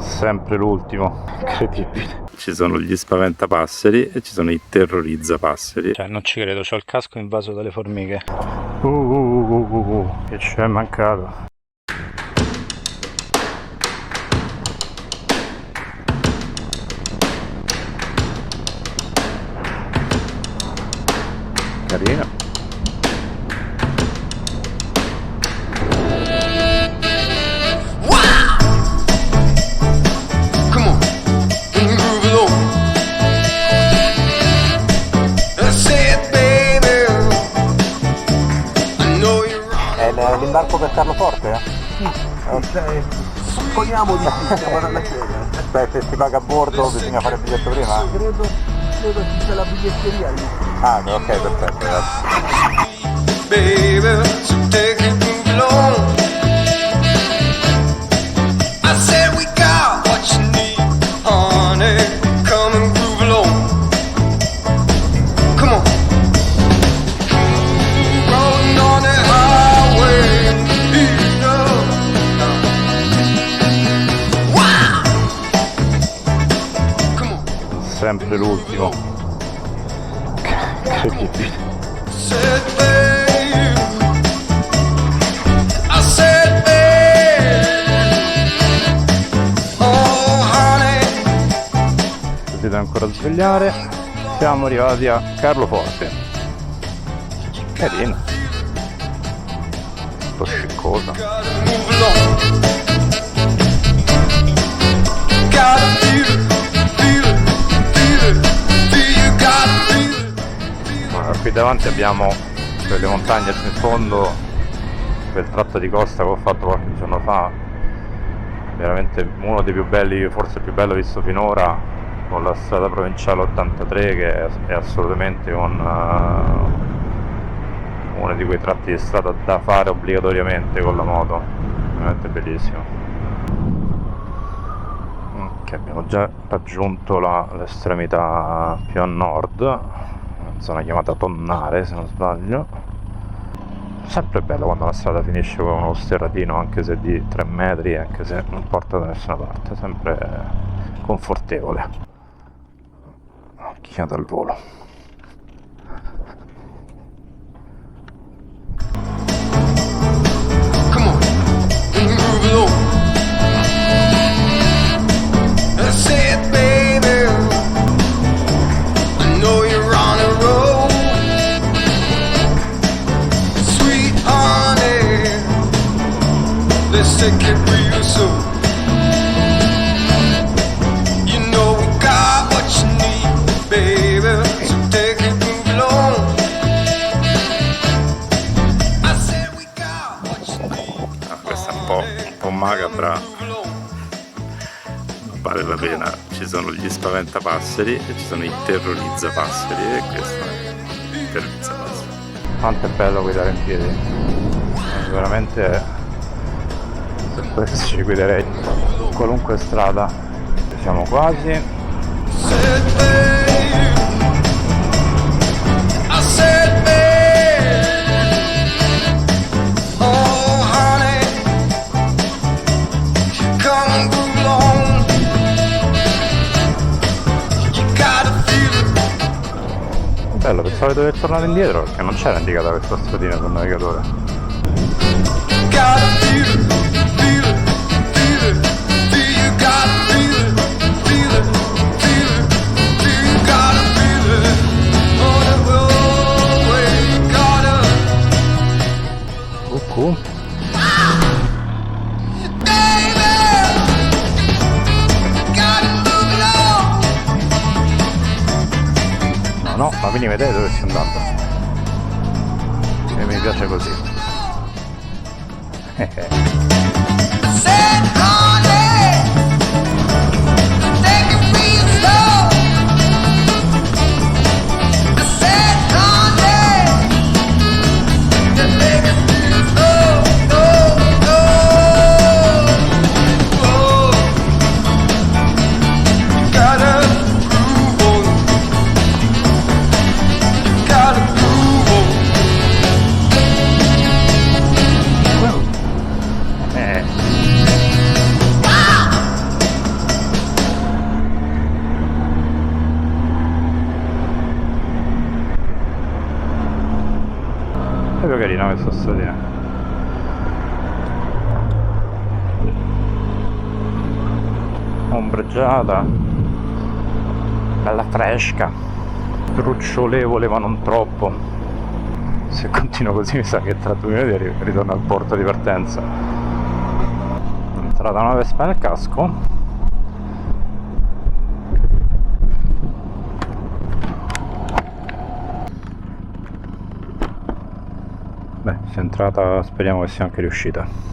Sempre l'ultimo, incredibile. Ci sono gli spaventapasseri e ci sono i terrorizzapasseri. Cioè, non ci credo, c'ho il casco invaso dalle formiche. Che ci è mancato. Carino. L'imbarco per Carloforte? Sì. Ok. Supponiamo di sì, siamo alla sera. Beh, se si paga a bordo bisogna fare il biglietto prima? Credo ci sia la biglietteria lì. Ah, ok, perfetto, sempre l'ultimo. Incredibile. Potete ancora svegliare. Siamo arrivati a Carloforte. Carino. Un po' sciccosa. Qui davanti abbiamo quelle montagne in fondo, quel tratto di costa che ho fatto qualche giorno fa, veramente uno dei più belli, forse il più bello visto finora, con la strada provinciale 83 che è assolutamente uno di quei tratti di strada da fare obbligatoriamente con la moto, veramente bellissimo. Ok, abbiamo già raggiunto l'estremità più a nord, zona chiamata Tonnare se non sbaglio. Sempre bello quando la strada finisce con uno sterratino, anche se di 3 metri, anche se non porta da nessuna parte, sempre confortevole. Occhiata al volo. Take it real soon. You know we got what you need, baby. So take it, move along. I said we got what you need. Questa è un po' macabra, vale la pena. Ci sono gli spaventapasseri e ci sono i terrorizzapasseri, e questo è il terrorizzapasseri. Quanto è bello guidare in piedi, veramente. Per questo ci guiderei qualunque strada. Siamo quasi. Bello, pensavo di dover tornare indietro perché non c'era indicata questa stradina sul navigatore. No, ma quindi vedete dove sto andando? E mi piace così. carina questa stradina. Ombreggiata, bella fresca, trucciolevole ma non troppo. Se continuo così mi sa che tra 2 minuti ritorno al porto di partenza. Entrata una Vespa nel casco. Beh, se è entrata speriamo che sia anche riuscita.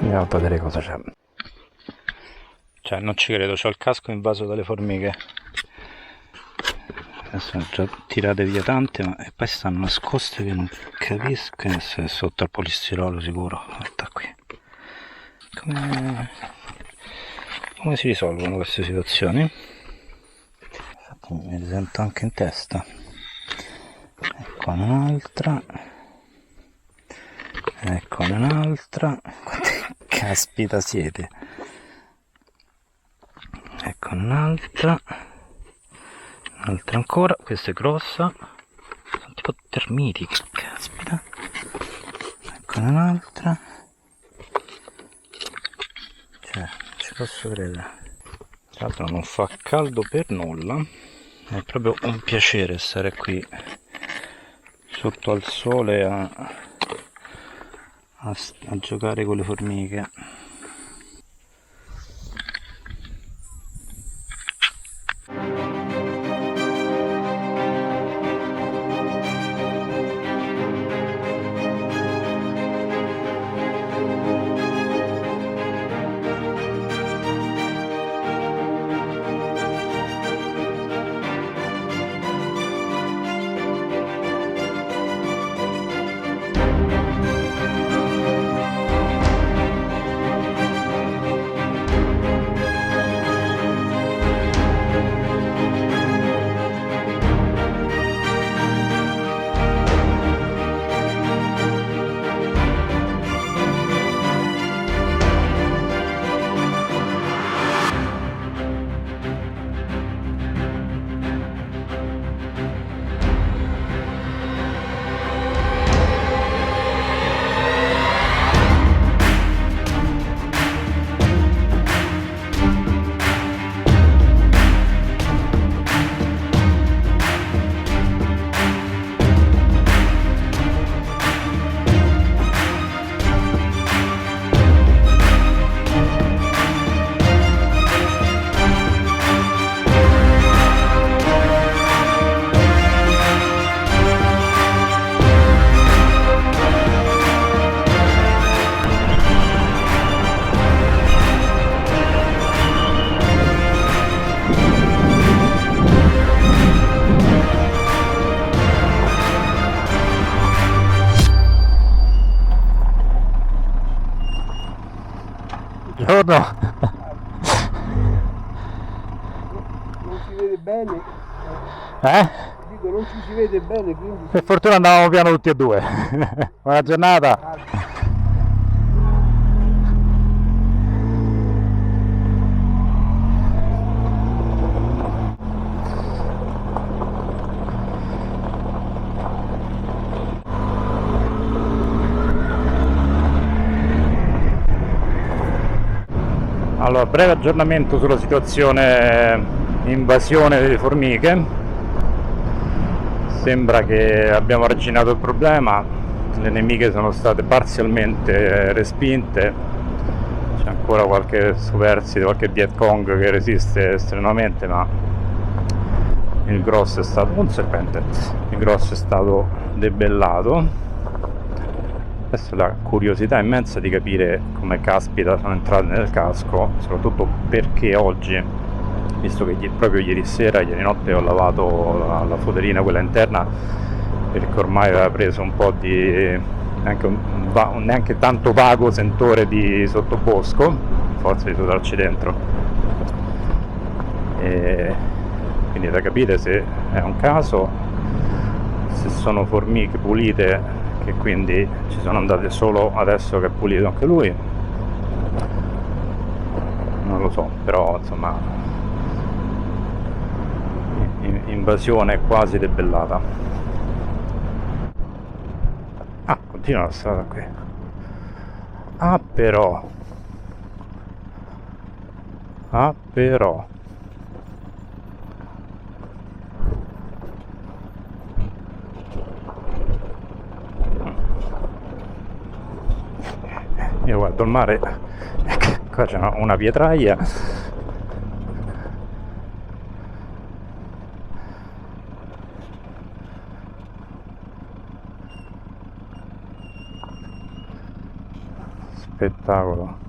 Andiamo a vedere cosa c'è. Cioè, non ci credo, c'ho il casco invaso dalle formiche. Adesso sono già tirate via tante, ma e poi stanno nascoste che non capisco. Se è sotto al polistirolo sicuro. Guarda qui. Come si risolvono queste situazioni? Infatti mi risento anche in testa. Ecco un'altra. Ecco un'altra. Quante caspita siete? Ecco un'altra. Un'altra ancora. Questa è grossa. Sono tipo termiti, che caspita. Ecco un'altra. Cioè, ci posso credere. Tra l'altro non fa caldo per nulla. È proprio un piacere stare qui sotto al sole a giocare con le formiche. buongiorno. Non si vede bene, dico non ci si vede bene, quindi Per fortuna andavamo piano tutti e due. Buona giornata. Allora, breve aggiornamento sulla situazione invasione delle formiche. Sembra che abbiamo arginato il problema, le nemiche sono state parzialmente respinte, c'è ancora qualche superstite, qualche Viet Cong che resiste estremamente, ma il grosso è stato un serpente, il grosso è stato debellato. Adesso la curiosità immensa di capire come caspita sono entrate nel casco, soprattutto perché oggi, visto che proprio ieri sera, ieri notte ho lavato la foderina, quella interna, perché ormai aveva preso un po' di neanche tanto vago sentore di sottobosco, forza di sudarci dentro, e quindi da capire se è un caso, se sono formiche pulite che quindi ci sono andate solo adesso che è pulito anche lui, non lo so, però insomma invasione quasi debellata. Ah, continua la strada qui. Ah però io guardo il mare, qua c'è una pietraia, spettacolo.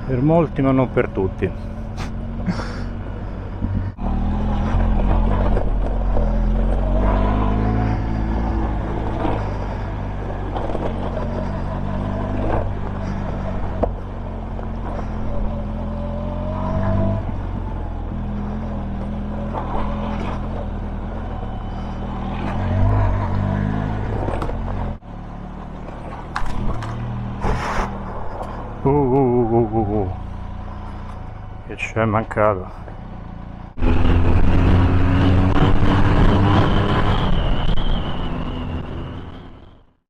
Per molti ma non per tutti. Che ci è mancato.